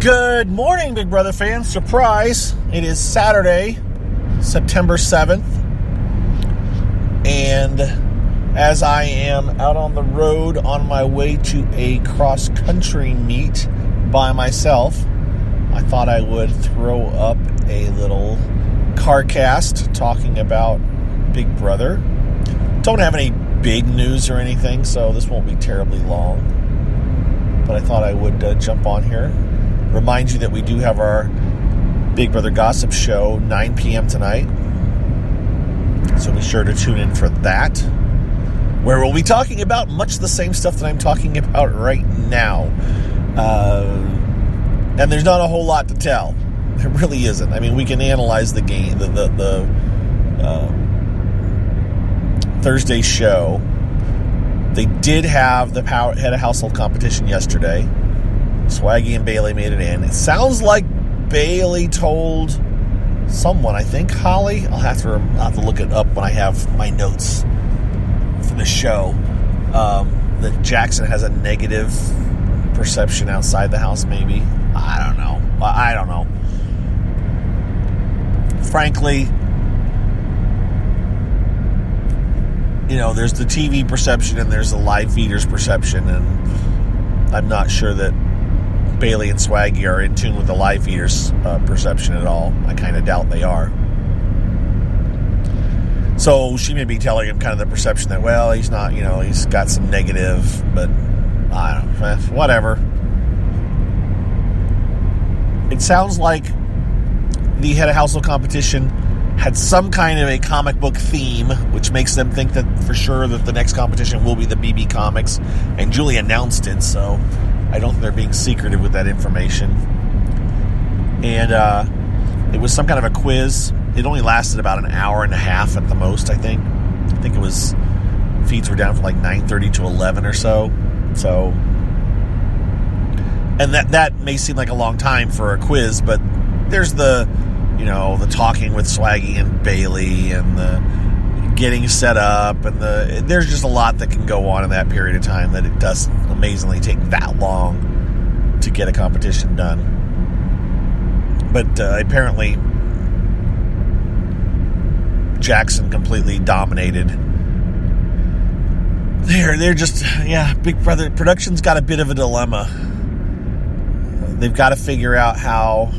Good morning, Big Brother fans. Surprise! It is Saturday, September 7th. And as I am out on the road on my way to a cross-country meet by myself, I thought I would throw up a little car cast talking about Big Brother. Don't have any big news or anything, so this won't be terribly long. But I thought I would jump on here. Remind you that we do have our Big Brother Gossip Show, 9 p.m. tonight. So be sure to tune in for that, where we'll be talking about much the same stuff that I'm talking about right now. And there's not a whole lot to tell. There really isn't. I mean, we can analyze the game, the Thursday show. They did have the head of household competition yesterday. Swaggy and Bailey made it in. It sounds like Bailey told someone, I think Holly. I'll have to look it up when I have my notes for the show. That Jackson has a negative perception outside the house, maybe. I don't know. Frankly, there's the TV perception and there's the live feeders perception, and I'm not sure that Bailey and Swaggy are in tune with the live feeders perception at all. I kind of doubt they are. So she may be telling him kind of the perception that, well, he's not, he's got some negative, but I don't know, whatever. It sounds like the head of household competition had some kind of a comic book theme, which makes them think that for sure that the next competition will be the BB Comics, and Julie announced it, so I don't think they're being secretive with that information. And it was some kind of a quiz. It only lasted about an hour and a half at the most, I think. I think it was, feeds were down from like 9:30 to 11 or so. So, and that may seem like a long time for a quiz, but there's the talking with Swaggy and Bailey and the getting set up, and there's just a lot that can go on in that period of time that it doesn't amazingly take that long to get a competition done. But apparently Jackson completely dominated. They're just, Big Brother Production's got a bit of a dilemma. They've got to figure out how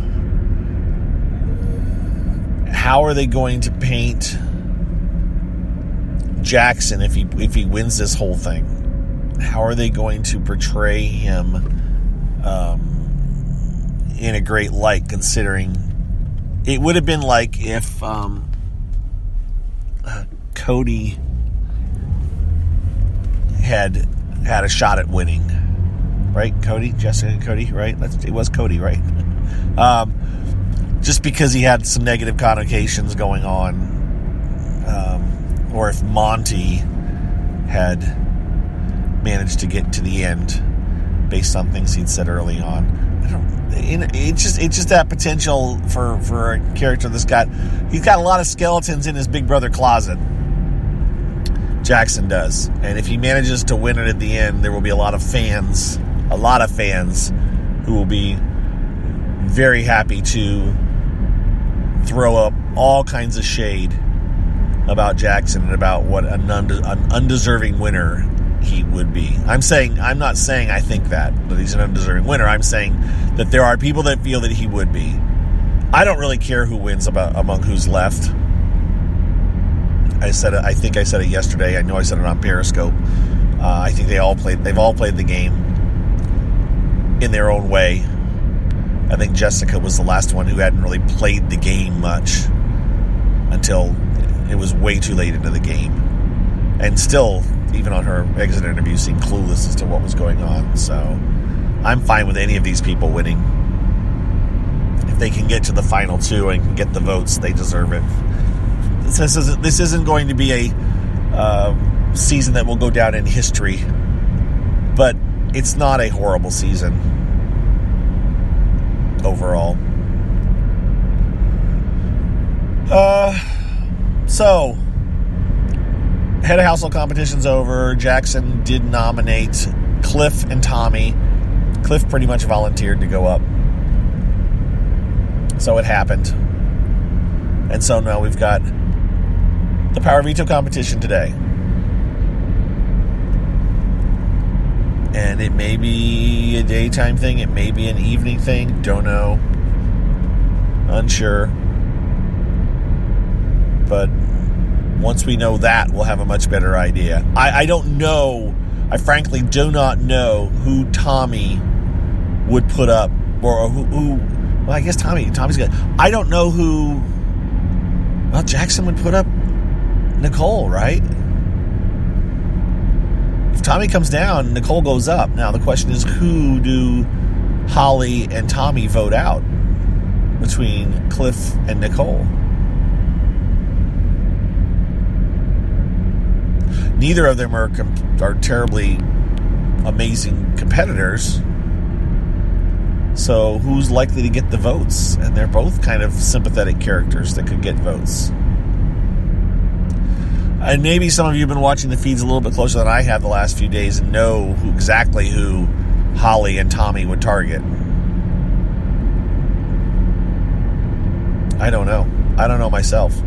are they going to paint Jackson if he wins this whole thing. How are they going to portray him in a great light, considering it would have been like if Cody had a shot at winning, right? Jessica and Cody, right? It was Cody, right? Just because he had some negative connotations going on. Or if Monty had managed to get to the end based on things he'd said early on. It's just that potential for a character that's he's got a lot of skeletons in his Big Brother closet. Jackson does. And if he manages to win it at the end, there will be a lot of fans who will be very happy to throw up all kinds of shade about Jackson and about what an undeserving winner he would be. I'm not saying I think that he's an undeserving winner. I'm saying that there are people that feel that he would be. I don't really care who wins among who's left. I think I said it yesterday. I know I said it on Periscope. I think they've all played the game in their own way. I think Jessica was the last one who hadn't really played the game much until it was way too late into the game. And still, even on her exit interview, seemed clueless as to what was going on. So I'm fine with any of these people winning. If they can get to the final two and can get the votes, they deserve it. This isn't going to be a season that will go down in history, but it's not a horrible season overall. So head of household competition's over. Jackson did nominate Cliff and Tommy. Cliff pretty much volunteered to go up. So it happened. And so now we've got the power veto competition today. And it may be a daytime thing. It may be an evening thing. Don't know. Unsure. But once we know that, we'll have a much better idea. I don't know. I frankly do not know who Tommy would put up. Or who well, I guess Tommy's good. I don't know who... Well, Jackson would put up Nicole, right? If Tommy comes down, Nicole goes up. Now, the question is, who do Holly and Tommy vote out between Cliff and Nicole? Neither of them are terribly amazing competitors. So who's likely to get the votes? And they're both kind of sympathetic characters that could get votes. And maybe some of you have been watching the feeds a little bit closer than I have the last few days and know exactly who Holly and Tommy would target. I don't know. I don't know myself.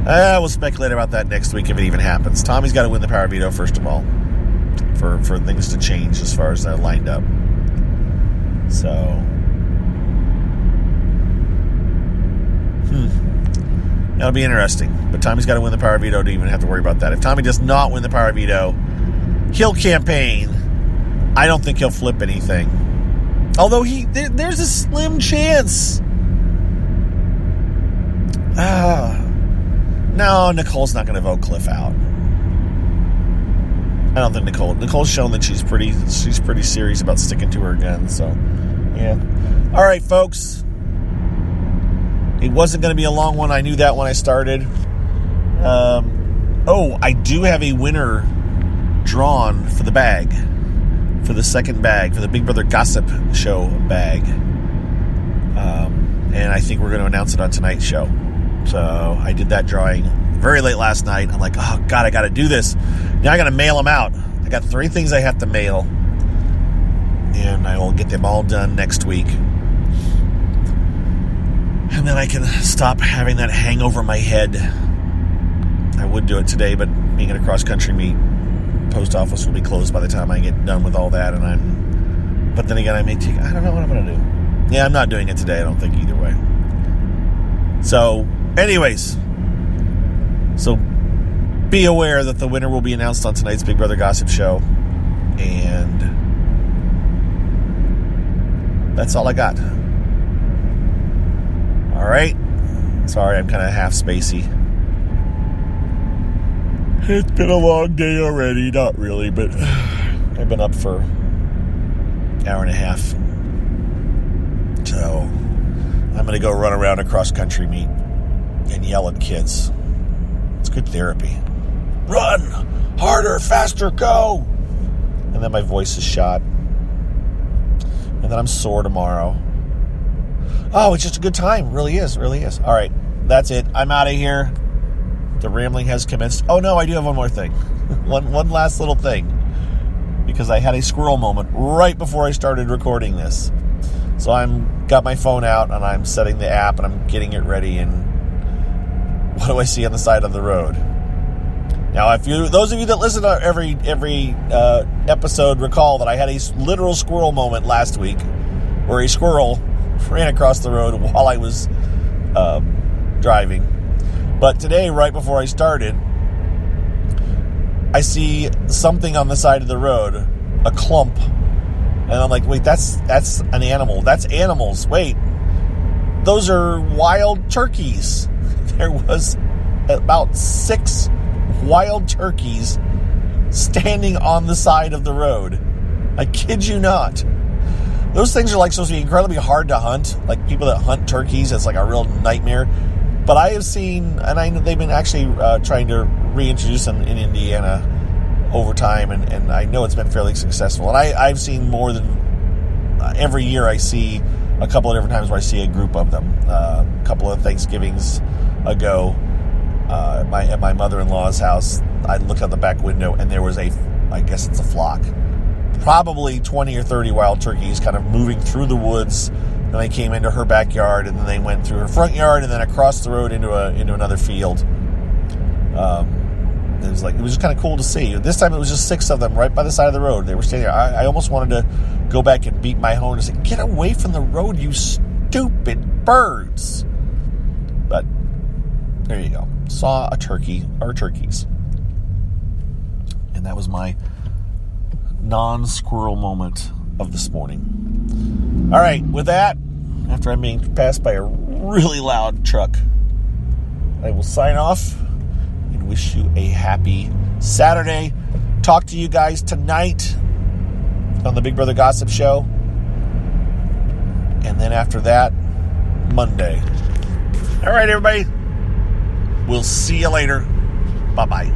We'll speculate about that next week if it even happens. Tommy's got to win the power veto, first of all, for things to change as far as they're lined up. So, that'll be interesting. But Tommy's got to win the power veto to even have to worry about that. If Tommy does not win the power veto, he'll campaign. I don't think he'll flip anything. Although there's a slim chance. No, Nicole's not going to vote Cliff out. I don't think Nicole's shown that she's pretty serious about sticking to her guns. So, yeah. All right, folks. It wasn't going to be a long one. I knew that when I started. I do have a winner drawn for the bag, for the second bag, for the Big Brother Gossip Show bag. And I think we're going to announce it on tonight's show. So I did that drawing very late last night. I'm like, oh, God, I got to do this. Now I got to mail them out. I got 3 things I have to mail. And I will get them all done next week. And then I can stop having that hang over my head. I would do it today, but being at a cross-country meet, post office will be closed by the time I get done with all that. But then again, I don't know what I'm going to do. Yeah, I'm not doing it today, I don't think, either way. So, anyways. So, be aware that the winner will be announced on tonight's Big Brother Gossip Show. And that's all I got. All right. Sorry, I'm kind of half spacey. It's been a long day already. Not really, but I've been up for an hour and a half. So I'm going to go run around a cross-country meet and yell at kids. It's good therapy. Run! Harder, faster, go! And then my voice is shot. And then I'm sore tomorrow. Oh, it's just a good time. It really is. All right, that's it. I'm out of here. The rambling has commenced. Oh, no, I do have one more thing. one last little thing. Because I had a squirrel moment right before I started recording this. So got my phone out, and I'm setting the app, and I'm getting it ready, and what do I see on the side of the road? Now, those of you that listen to every episode recall that I had a literal squirrel moment last week, where a squirrel ran across the road while I was driving. But today, right before I started, I see something on the side of the road, a clump. And I'm like, wait, that's an animal. That's animals. Wait, those are wild turkeys. There was about 6 wild turkeys standing on the side of the road. I kid you not. Those things are supposed to be incredibly hard to hunt. Like people that hunt turkeys, it's like a real nightmare. But I have seen, and I know they've been actually trying to reintroduce them in Indiana over time, and I know it's been fairly successful. And I've seen more than every year. I see a couple of different times where I see a group of them. A couple of Thanksgivings ago, at my mother-in-law's house, I looked out the back window, and there was I guess it's a flock, probably 20 or 30 wild turkeys kind of moving through the woods Then they came into her backyard, and then they went through her front yard, and then across the road into another field. It was just kind of cool to see. This time it was just 6 of them right by the side of the road. They were standing there. I almost wanted to go back and beat my horn and say, "Get away from the road, you stupid birds!" But there you go. Saw a turkey or turkeys, and that was my non-squirrel moment of this morning. All right, with that, after I'm being passed by a really loud truck, I will sign off and wish you a happy Saturday. Talk to you guys tonight on the Big Brother Gossip Show. And then after that, Monday. All right, everybody. We'll see you later. Bye-bye.